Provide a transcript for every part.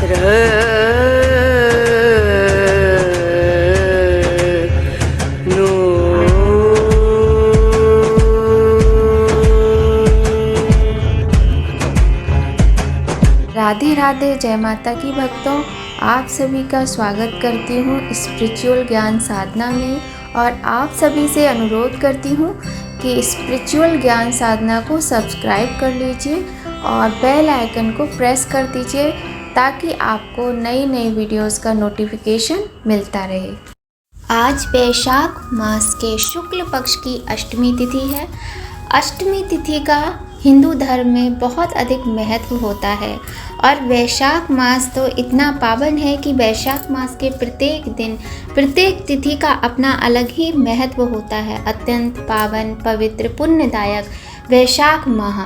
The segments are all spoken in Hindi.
राधे राधे, जय माता की भक्तों। आप सभी का स्वागत करती हूँ स्पिरिचुअल ज्ञान साधना में, और आप सभी से अनुरोध करती हूँ कि स्पिरिचुअल ज्ञान साधना को सब्सक्राइब कर लीजिए और बेल आइकन को प्रेस कर दीजिए ताकि आपको नई नई वीडियोस का नोटिफिकेशन मिलता रहे। आज वैशाख मास के शुक्ल पक्ष की अष्टमी तिथि है। अष्टमी तिथि का हिंदू धर्म में बहुत अधिक महत्व होता है और वैशाख मास तो इतना पावन है कि वैशाख मास के प्रत्येक दिन, प्रत्येक तिथि का अपना अलग ही महत्व होता है। अत्यंत पावन, पवित्र, पुण्यदायक वैशाख माह,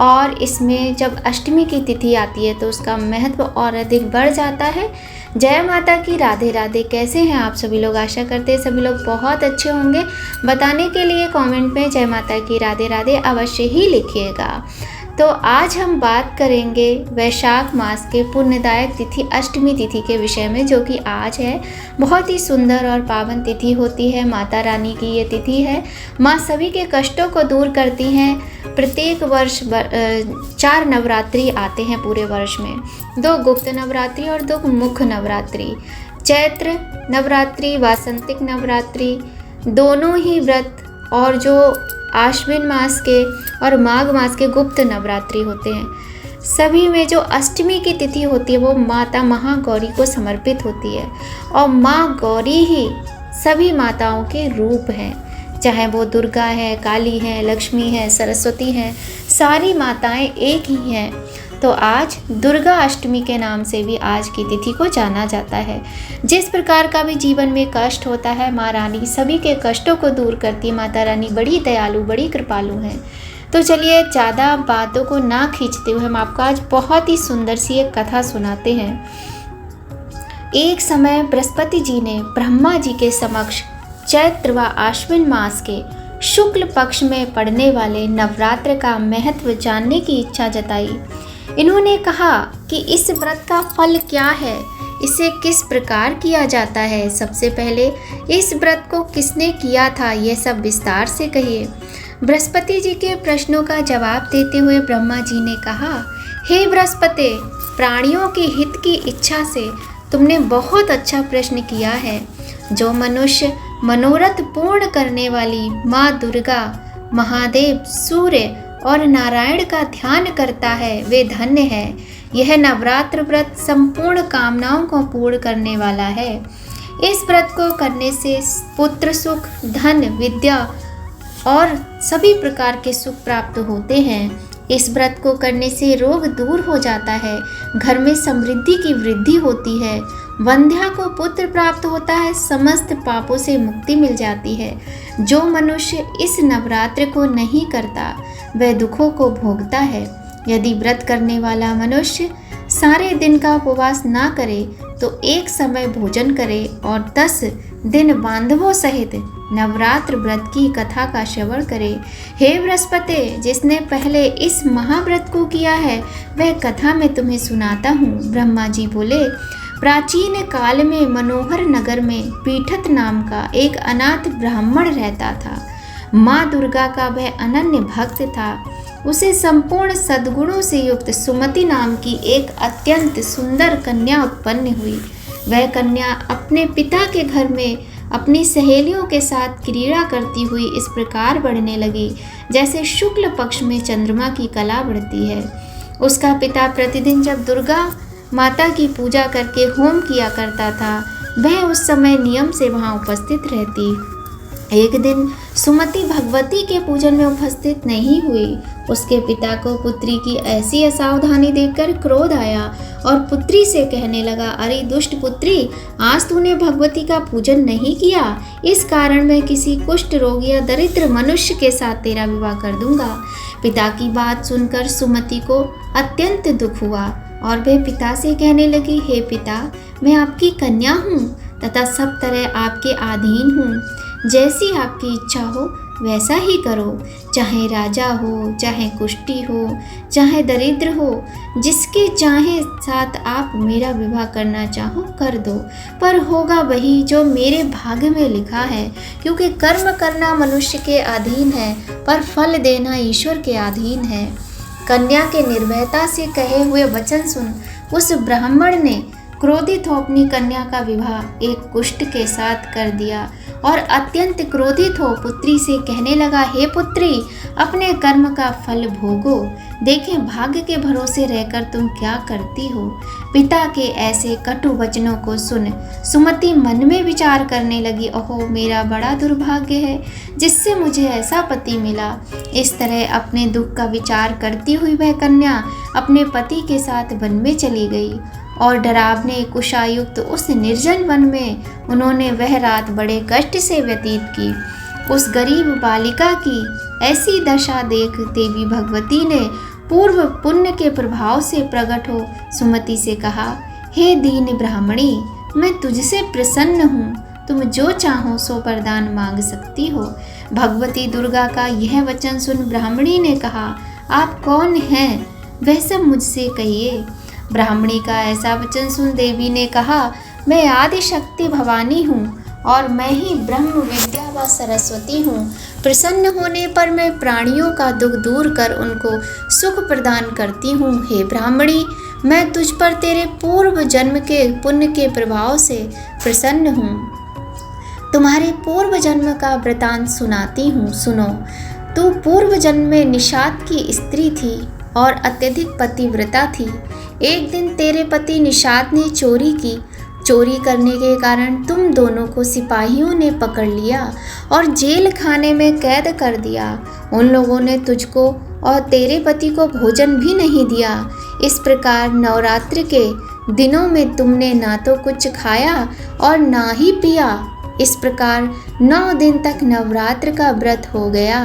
और इसमें जब अष्टमी की तिथि आती है तो उसका महत्व और अधिक बढ़ जाता है। जय माता की, राधे राधे। कैसे हैं आप सभी लोग? आशा करते हैं सभी लोग बहुत अच्छे होंगे। बताने के लिए कमेंट में जय माता की, राधे राधे अवश्य ही लिखिएगा। तो आज हम बात करेंगे वैशाख मास के पुण्यदायक तिथि अष्टमी तिथि के विषय में, जो कि आज है। बहुत ही सुंदर और पावन तिथि होती है। माता रानी की ये तिथि है। माँ सभी के कष्टों को दूर करती हैं। प्रत्येक वर्ष 4 नवरात्रि आते हैं पूरे वर्ष में, 2 गुप्त नवरात्रि और 2 मुख्य नवरात्रि। चैत्र नवरात्रि, वासंतिक नवरात्रि, दोनों ही व्रत, और जो आश्विन मास के और माघ मास के गुप्त नवरात्रि होते हैं। सभी में जो अष्टमी की तिथि होती है वो माता महागौरी को समर्पित होती है, और माँ गौरी ही सभी माताओं के रूप हैं। चाहे वो दुर्गा है, काली है, लक्ष्मी है, सरस्वती है, सारी माताएं एक ही हैं। तो आज दुर्गा अष्टमी के नाम से भी आज की तिथि को जाना जाता है। जिस प्रकार का भी जीवन में कष्ट होता है, माँ रानी सभी के कष्टों को दूर करती है। माता रानी बड़ी दयालु, बड़ी कृपालु हैं। तो चलिए ज़्यादा बातों को ना खींचते हुए हम आपको आज बहुत ही सुंदर सी एक कथा सुनाते हैं। एक समय बृहस्पति जी ने ब्रह्मा जी के समक्ष चैत्र व आश्विन मास के शुक्ल पक्ष में पड़ने वाले नवरात्र का महत्व जानने की इच्छा जताई। इन्होंने कहा कि इस व्रत का फल क्या है, इसे किस प्रकार किया जाता है, सबसे पहले इस व्रत को किसने किया था, यह सब विस्तार से कहिए। बृहस्पति जी के प्रश्नों का जवाब देते हुए ब्रह्मा जी ने कहा, हे बृहस्पति, प्राणियों के हित की इच्छा से तुमने बहुत अच्छा प्रश्न किया है। जो मनुष्य मनोरथ पूर्ण करने वाली माँ दुर्गा, महादेव, सूर्य और नारायण का ध्यान करता है वे धन्य है। यह नवरात्र व्रत संपूर्ण कामनाओं को पूर्ण करने वाला है। इस व्रत को करने से पुत्र सुख, धन, विद्या और सभी प्रकार के सुख प्राप्त होते हैं। इस व्रत को करने से रोग दूर हो जाता है, घर में समृद्धि की वृद्धि होती है, वंध्या को पुत्र प्राप्त होता है, समस्त पापों से मुक्ति मिल जाती है। जो मनुष्य इस नवरात्र को नहीं करता वह दुखों को भोगता है। यदि व्रत करने वाला मनुष्य सारे दिन का उपवास ना करे तो एक समय भोजन करे और 10 दिन बांधवों सहित नवरात्र व्रत की कथा का श्रवण करे। हे बृहस्पति, जिसने पहले इस महाव्रत को किया है वह कथा मैं तुम्हें सुनाता हूँ। ब्रह्मा जी बोले, प्राचीन काल में मनोहर नगर में पीठत नाम का एक अनाथ ब्राह्मण रहता था। माँ दुर्गा का वह अनन्य भक्त था। उसे संपूर्ण सद्गुणों से युक्त सुमति नाम की एक अत्यंत सुंदर कन्या उत्पन्न हुई। वह कन्या अपने पिता के घर में अपनी सहेलियों के साथ क्रीड़ा करती हुई इस प्रकार बढ़ने लगी जैसे शुक्ल पक्ष में चंद्रमा की कला बढ़ती है। उसका पिता प्रतिदिन जब दुर्गा माता की पूजा करके होम किया करता था, वह उस समय नियम से वहां उपस्थित रहती। एक दिन सुमति भगवती के पूजन में उपस्थित नहीं हुई। उसके पिता को पुत्री की ऐसी असावधानी देखकर क्रोध आया और पुत्री से कहने लगा, अरे दुष्ट पुत्री, आज तूने भगवती का पूजन नहीं किया, इस कारण मैं किसी कुष्ठ रोगी या दरिद्र मनुष्य के साथ तेरा विवाह कर दूंगा। पिता की बात सुनकर सुमति को अत्यंत दुख हुआ और वह पिता से कहने लगी, हे पिता, मैं आपकी कन्या हूँ तथा सब तरह आपके अधीन हूँ। जैसी आपकी इच्छा हो वैसा ही करो। चाहे राजा हो, चाहे कुष्टी हो, चाहे दरिद्र हो, जिसके चाहे साथ आप मेरा विवाह करना चाहो कर दो, पर होगा वही जो मेरे भाग्य में लिखा है, क्योंकि कर्म करना मनुष्य के अधीन है, पर फल देना ईश्वर के अधीन है। कन्या के निर्भयता से कहे हुए वचन सुन उस ब्राह्मण ने क्रोधित हो अपनी कन्या का विवाह एक कुष्ठ के साथ कर दिया और अत्यंत क्रोधित हो पुत्री से कहने लगा, हे पुत्री, अपने कर्म का फल भोगो। देखें भाग्य के भरोसे रहकर तुम क्या करती हो। पिता के ऐसे कटु वचनों को सुन सुमति मन में विचार करने लगी, ओहो मेरा बड़ा दुर्भाग्य है जिससे मुझे ऐसा पति मिला। इस तरह अपने दुख का विचार करती हुई वह कन्या अपने पति के साथ वन में चली गई और डरावने कुशायुक्त उस निर्जन वन में उन्होंने वह रात बड़े कष्ट से व्यतीत की। उस गरीब बालिका की ऐसी दशा देख देवी भगवती ने पूर्व पुण्य के प्रभाव से प्रकट हो सुमति से कहा, हे दीन ब्राह्मणी, मैं तुझसे प्रसन्न हूँ, तुम जो चाहो सो वरदान मांग सकती हो। भगवती दुर्गा का यह वचन सुन ब्राह्मणी ने कहा, आप कौन हैं, वह सब मुझसे कहिए। ब्राह्मणी का ऐसा वचन सुन देवी ने कहा, मैं आदि शक्ति भवानी हूँ और मैं ही ब्रह्म विद्या व सरस्वती हूँ। प्रसन्न होने पर मैं प्राणियों का दुख दूर कर उनको सुख प्रदान करती हूँ। हे ब्राह्मणी, मैं तुझ पर तेरे पूर्व जन्म के पुण्य के प्रभाव से प्रसन्न हूँ। तुम्हारे पूर्व जन्म का वृतांत सुनाती हूँ, सुनो। तू पूर्व जन्म में निषाद की स्त्री थी और अत्यधिक पतिव्रता थी। एक दिन तेरे पति निषाद ने चोरी की। चोरी करने के कारण तुम दोनों को सिपाहियों ने पकड़ लिया और जेल खाने में कैद कर दिया। उन लोगों ने तुझको और तेरे पति को भोजन भी नहीं दिया। इस प्रकार नवरात्रि के दिनों में तुमने ना तो कुछ खाया और ना ही पिया। इस प्रकार 9 दिन तक नवरात्र का व्रत हो गया।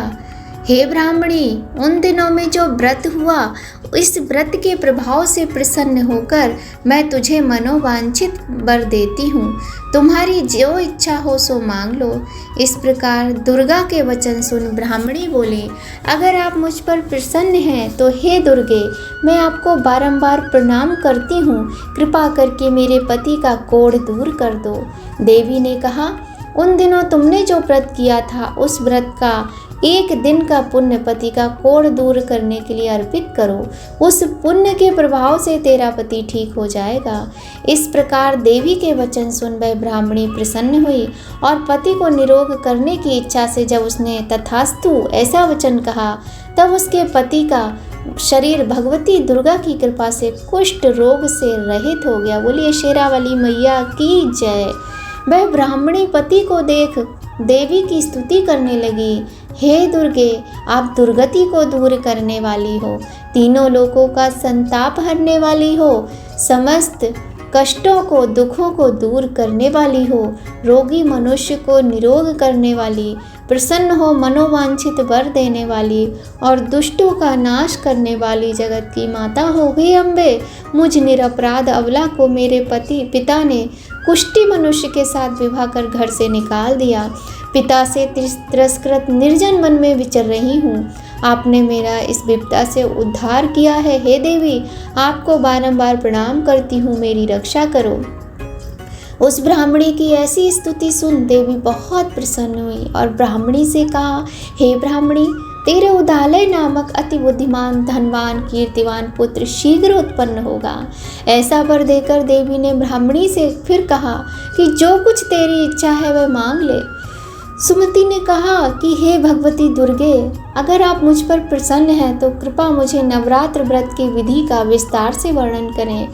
हे ब्राह्मणी, उन दिनों में जो व्रत हुआ, इस व्रत के प्रभाव से प्रसन्न होकर मैं तुझे मनोवांछित वर देती हूँ। तुम्हारी जो इच्छा हो सो मांग लो। इस प्रकार दुर्गा के वचन सुन ब्राह्मणी बोली, अगर आप मुझ पर प्रसन्न हैं तो हे दुर्गे, मैं आपको बारंबार प्रणाम करती हूँ। कृपा करके मेरे पति का कोढ़ दूर कर दो। देवी ने कहा, उन दिनों तुमने जो व्रत किया था उस व्रत का 1 दिन का पुण्य पति का कोढ़ दूर करने के लिए अर्पित करो। उस पुण्य के प्रभाव से तेरा पति ठीक हो जाएगा। इस प्रकार देवी के वचन सुन वह ब्राह्मणी प्रसन्न हुई और पति को निरोग करने की इच्छा से जब उसने तथास्तु ऐसा वचन कहा, तब उसके पति का शरीर भगवती दुर्गा की कृपा से कुष्ठ रोग से रहित हो गया। बोलिए शेरावाली मैया की जय। वह ब्राह्मणी पति को देख देवी की स्तुति करने लगी, हे दुर्गे, आप दुर्गति को दूर करने वाली हो, तीनों लोकों का संताप हरने वाली हो, समस्त कष्टों को दुखों को दूर करने वाली हो, रोगी मनुष्य को निरोग करने वाली, प्रसन्न हो मनोवांछित वर देने वाली और दुष्टों का नाश करने वाली जगत की माता हो। हे अम्बे, मुझ निरपराध अबला को मेरे पिता ने कुष्ठी मनुष्य के साथ विवाह कर घर से निकाल दिया। पिता से तिरस्कृत निर्जन वन में विचर रही हूँ। आपने मेरा इस विपदा से उद्धार किया है। हे देवी, आपको बारंबार प्रणाम करती हूँ, मेरी रक्षा करो। उस ब्राह्मणी की ऐसी स्तुति सुन देवी बहुत प्रसन्न हुई और ब्राह्मणी से कहा, हे ब्राह्मणी, तेरे उदालय नामक अति बुद्धिमान धनवान कीर्तिवान पुत्र शीघ्र उत्पन्न होगा। ऐसा वर देकर देवी ने ब्राह्मणी से फिर कहा कि जो कुछ तेरी इच्छा है वह मांग ले। सुमति ने कहा कि हे भगवती दुर्गे, अगर आप मुझ पर प्रसन्न हैं तो कृपा मुझे नवरात्र व्रत की विधि का विस्तार से वर्णन करें।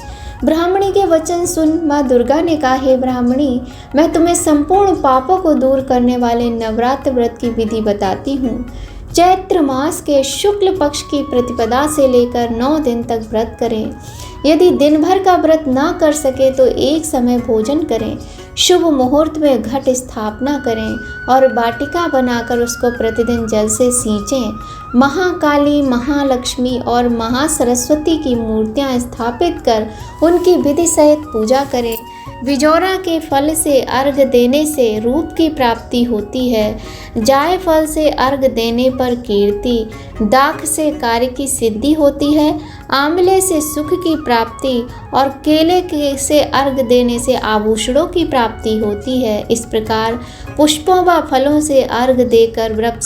ब्राह्मणी के वचन सुन माँ दुर्गा ने कहा, हे ब्राह्मणी, मैं तुम्हें संपूर्ण पापों को दूर करने वाले नवरात्र व्रत की विधि बताती हूँ। चैत्र मास के शुक्ल पक्ष की प्रतिपदा से लेकर 9 दिन तक व्रत करें। यदि दिन भर का व्रत ना कर सके तो एक समय भोजन करें। शुभ मुहूर्त में घट स्थापना करें और वाटिका बनाकर उसको प्रतिदिन जल से सींचें। महाकाली, महालक्ष्मी और महासरस्वती की मूर्तियां स्थापित कर उनकी विधि सहित पूजा करें। बिजौरा के फल से अर्घ देने से रूप की प्राप्ति होती है। जायफल से अर्घ देने पर कीर्ति, दाख से कार्य की सिद्धि होती है। आंवले से सुख की प्राप्ति और केले के से अर्घ देने से आभूषणों की प्राप्ति होती है। इस प्रकार पुष्पों व फलों से अर्घ देकर व्रत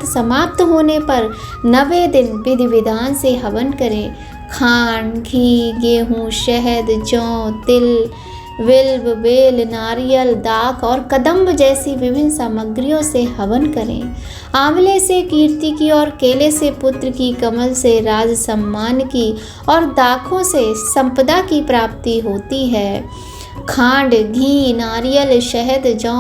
समाप्त होने पर 90 दिन विधि विधान से हवन करें। खांड, घी, गेहूँ, शहद, जौ, तिल, विल्व, बेल, नारियल, दाख और कदम्ब जैसी विभिन्न सामग्रियों से हवन करें। आंवले से कीर्ति की और केले से पुत्र की, कमल से राज सम्मान की और दाखों से संपदा की प्राप्ति होती है। खांड, घी, नारियल, शहद, जौ,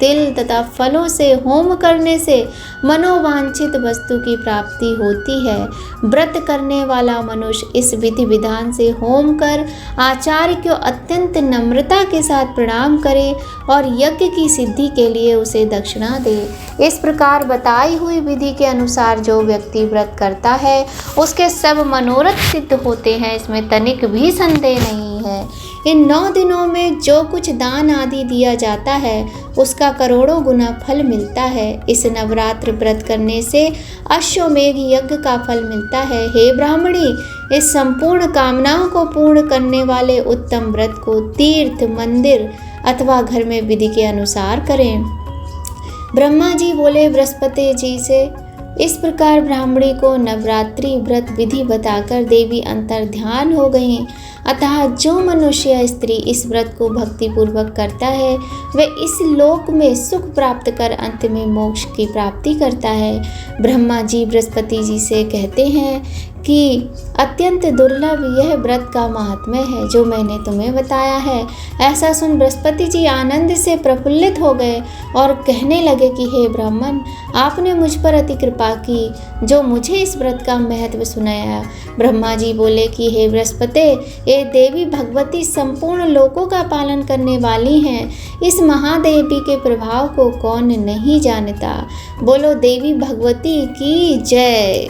तिल तथा फलों से होम करने से मनोवांछित वस्तु की प्राप्ति होती है। व्रत करने वाला मनुष्य इस विधि विधान से होम कर आचार्य को अत्यंत नम्रता के साथ प्रणाम करे और यज्ञ की सिद्धि के लिए उसे दक्षिणा दे। इस प्रकार बताई हुई विधि के अनुसार जो व्यक्ति व्रत करता है उसके सब मनोरथ सिद्ध होते हैं, इसमें तनिक भी संदेह नहीं है। इन 9 दिनों में जो कुछ दान आदि दिया जाता है उसका करोड़ों गुना फल मिलता है। इस नवरात्र व्रत करने से अश्वमेघ यज्ञ का फल मिलता है। हे ब्राह्मणी, इस संपूर्ण कामनाओं को पूर्ण करने वाले उत्तम व्रत को तीर्थ, मंदिर अथवा घर में विधि के अनुसार करें। ब्रह्मा जी बोले बृहस्पति जी से, इस प्रकार ब्राह्मणी को नवरात्रि व्रत विधि बताकर देवी अंतर ध्यान हो गई। अतः जो मनुष्य या स्त्री इस व्रत को भक्ति पूर्वक करता है वह इस लोक में सुख प्राप्त कर अंत में मोक्ष की प्राप्ति करता है। ब्रह्मा जी बृहस्पति जी से कहते हैं कि अत्यंत दुर्लभ यह व्रत का महात्म्य है जो मैंने तुम्हें बताया है। ऐसा सुन बृहस्पति जी आनंद से प्रफुल्लित हो गए और कहने लगे कि हे ब्राह्मण, आपने मुझ पर अति कृपा की जो मुझे इस व्रत का महत्व सुनाया। ब्रह्मा जी बोले कि हे बृहस्पति, ये देवी भगवती संपूर्ण लोकों का पालन करने वाली हैं। इस महादेवी के प्रभाव को कौन नहीं जानता। बोलो देवी भगवती की जय।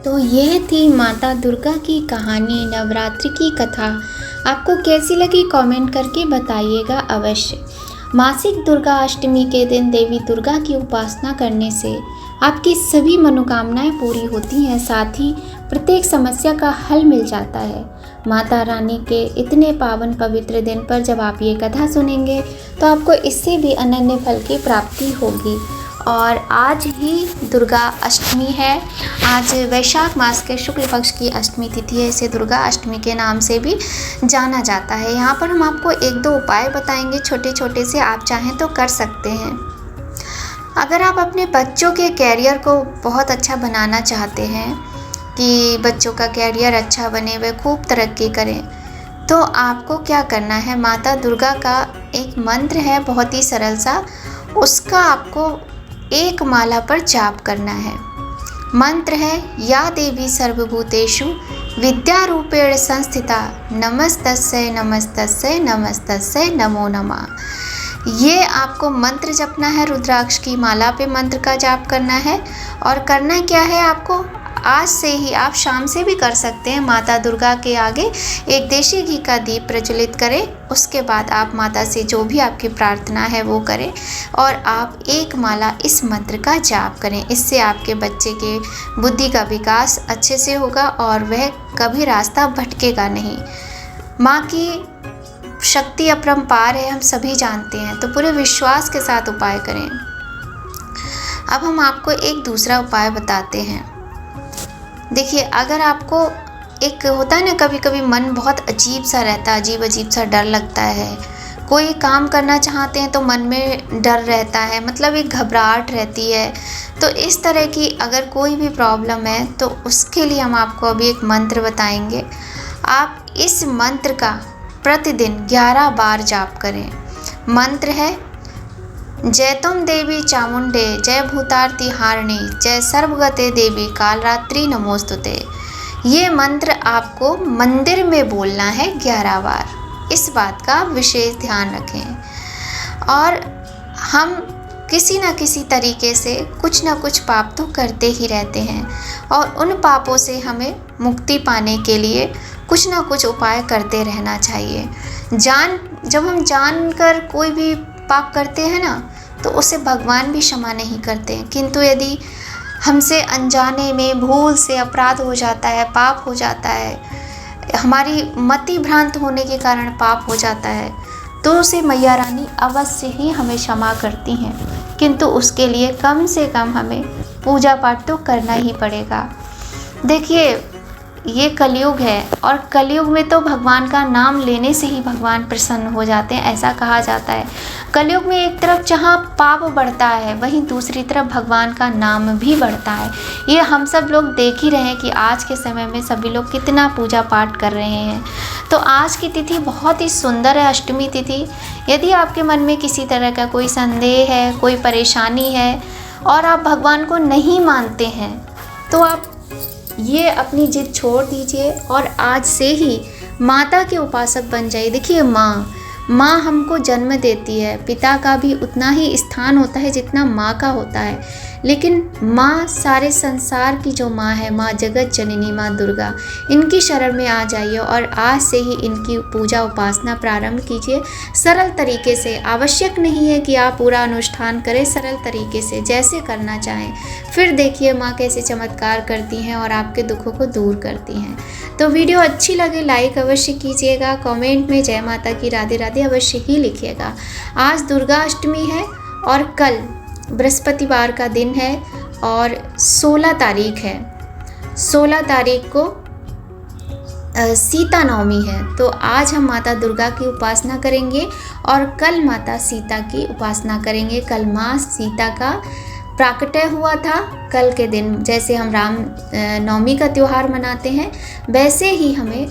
तो यह थी माता दुर्गा की कहानी, नवरात्रि की कथा। आपको कैसी लगी कमेंट करके बताइएगा अवश्य। मासिक दुर्गा अष्टमी के दिन देवी दुर्गा की उपासना करने से आपकी सभी मनोकामनाएं पूरी होती हैं, साथ ही प्रत्येक समस्या का हल मिल जाता है। माता रानी के इतने पावन पवित्र दिन पर जब आप ये कथा सुनेंगे तो आपको इससे भी अनन्य फल की प्राप्ति होगी। और आज ही दुर्गा अष्टमी है। आज वैशाख मास के शुक्ल पक्ष की अष्टमी तिथि है। इसे दुर्गा अष्टमी के नाम से भी जाना जाता है। यहाँ पर हम आपको 1-2 उपाय बताएंगे, छोटे छोटे से, आप चाहें तो कर सकते हैं। अगर आप अपने बच्चों के कैरियर को बहुत अच्छा बनाना चाहते हैं कि बच्चों का कैरियर अच्छा बने, वे खूब तरक्की करें, तो आपको क्या करना है, माता दुर्गा का एक मंत्र है बहुत ही सरल सा, उसका आपको 1 माला पर जाप करना है। मंत्र है, या देवी सर्वभूतेषु विद्यारूपेण संस्थिता नमस्तस्यै नमस्तस्यै नमस्तस्यै नमो नमः। ये आपको मंत्र जपना है, रुद्राक्ष की माला पे मंत्र का जाप करना है। और करना क्या है, आपको आज से ही, आप शाम से भी कर सकते हैं, माता दुर्गा के आगे एक देशी घी का दीप प्रज्वलित करें। उसके बाद आप माता से जो भी आपकी प्रार्थना है वो करें और आप 1 माला इस मंत्र का जाप करें। इससे आपके बच्चे के बुद्धि का विकास अच्छे से होगा और वह कभी रास्ता भटकेगा नहीं। माँ की शक्ति अपरंपार है, हम सभी जानते हैं, तो पूरे विश्वास के साथ उपाय करें। अब हम आपको एक दूसरा उपाय बताते हैं। देखिए, अगर आपको एक होता है ना, कभी कभी मन बहुत अजीब सा रहता है, अजीब सा डर लगता है, कोई काम करना चाहते हैं तो मन में डर रहता है, मतलब एक घबराहट रहती है। तो इस तरह की अगर कोई भी प्रॉब्लम है तो उसके लिए हम आपको अभी एक मंत्र बताएंगे। आप इस मंत्र का प्रतिदिन 11 बार जाप करें। मंत्र है, जय तुम देवी चामुंडे, जय भूतारती हारिणी, जय सर्वगते देवी कालरात्रि नमोस्तुते। ये मंत्र आपको मंदिर में बोलना है 11 बार। इस बात का विशेष ध्यान रखें। और हम किसी न किसी तरीके से कुछ न कुछ पाप तो करते ही रहते हैं और उन पापों से हमें मुक्ति पाने के लिए कुछ न कुछ उपाय करते रहना चाहिए। जब हम जानकर कोई भी पाप करते हैं ना, तो उसे भगवान भी क्षमा नहीं करते, किंतु यदि हमसे अनजाने में भूल से अपराध हो जाता है, पाप हो जाता है, हमारी मति भ्रांत होने के कारण पाप हो जाता है, तो उसे मैया रानी अवश्य ही हमें क्षमा करती हैं, किंतु उसके लिए कम से कम हमें पूजा पाठ तो करना ही पड़ेगा। देखिए, ये कलयुग है और कलयुग में तो भगवान का नाम लेने से ही भगवान प्रसन्न हो जाते हैं, ऐसा कहा जाता है। कलयुग में एक तरफ जहाँ पाप बढ़ता है, वहीं दूसरी तरफ भगवान का नाम भी बढ़ता है। ये हम सब लोग देख ही रहे हैं कि आज के समय में सभी लोग कितना पूजा पाठ कर रहे हैं। तो आज की तिथि बहुत ही सुंदर है, अष्टमी तिथि। यदि आपके मन में किसी तरह का कोई संदेह है, कोई परेशानी है और आप भगवान को नहीं मानते हैं, तो आप ये अपनी जिद छोड़ दीजिए और आज से ही माता के उपासक बन जाइए। देखिए, माँ हमको जन्म देती है, पिता का भी उतना ही स्थान होता है जितना माँ का होता है, लेकिन माँ सारे संसार की जो माँ है, माँ जगत जननी माँ दुर्गा, इनकी शरण में आ जाइए और आज से ही इनकी पूजा उपासना प्रारंभ कीजिए सरल तरीके से। आवश्यक नहीं है कि आप पूरा अनुष्ठान करें, सरल तरीके से जैसे करना चाहें। फिर देखिए माँ कैसे चमत्कार करती हैं और आपके दुखों को दूर करती हैं। तो वीडियो अच्छी लगे लाइक अवश्य कीजिएगा, कमेंट में जय माता की राधे राधे अवश्य ही लिखिएगा। आज दुर्गा अष्टमी है और कल बृहस्पतिवार का दिन है और 16 तारीख है। 16 तारीख को सीता नवमी है। तो आज हम माता दुर्गा की उपासना करेंगे और कल माता सीता की उपासना करेंगे। कल माँ सीता का प्राकट्य हुआ था। कल के दिन जैसे हम राम नवमी का त्यौहार मनाते हैं, वैसे ही हमें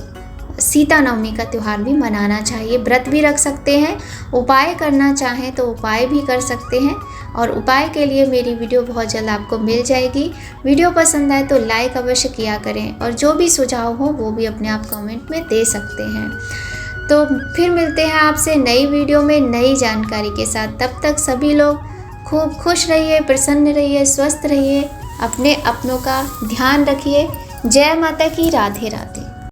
सीता नवमी का त्यौहार भी मनाना चाहिए। व्रत भी रख सकते हैं, उपाय करना चाहें तो उपाय भी कर सकते हैं और उपाय के लिए मेरी वीडियो बहुत जल्द आपको मिल जाएगी। वीडियो पसंद आए तो लाइक अवश्य किया करें और जो भी सुझाव हो वो भी अपने आप कमेंट में दे सकते हैं। तो फिर मिलते हैं आपसे नई वीडियो में नई जानकारी के साथ। तब तक सभी लोग खूब खुश रहिए, प्रसन्न रहिए, स्वस्थ रहिए, अपने अपनों का ध्यान रखिए। जय माता की, राधे राधे।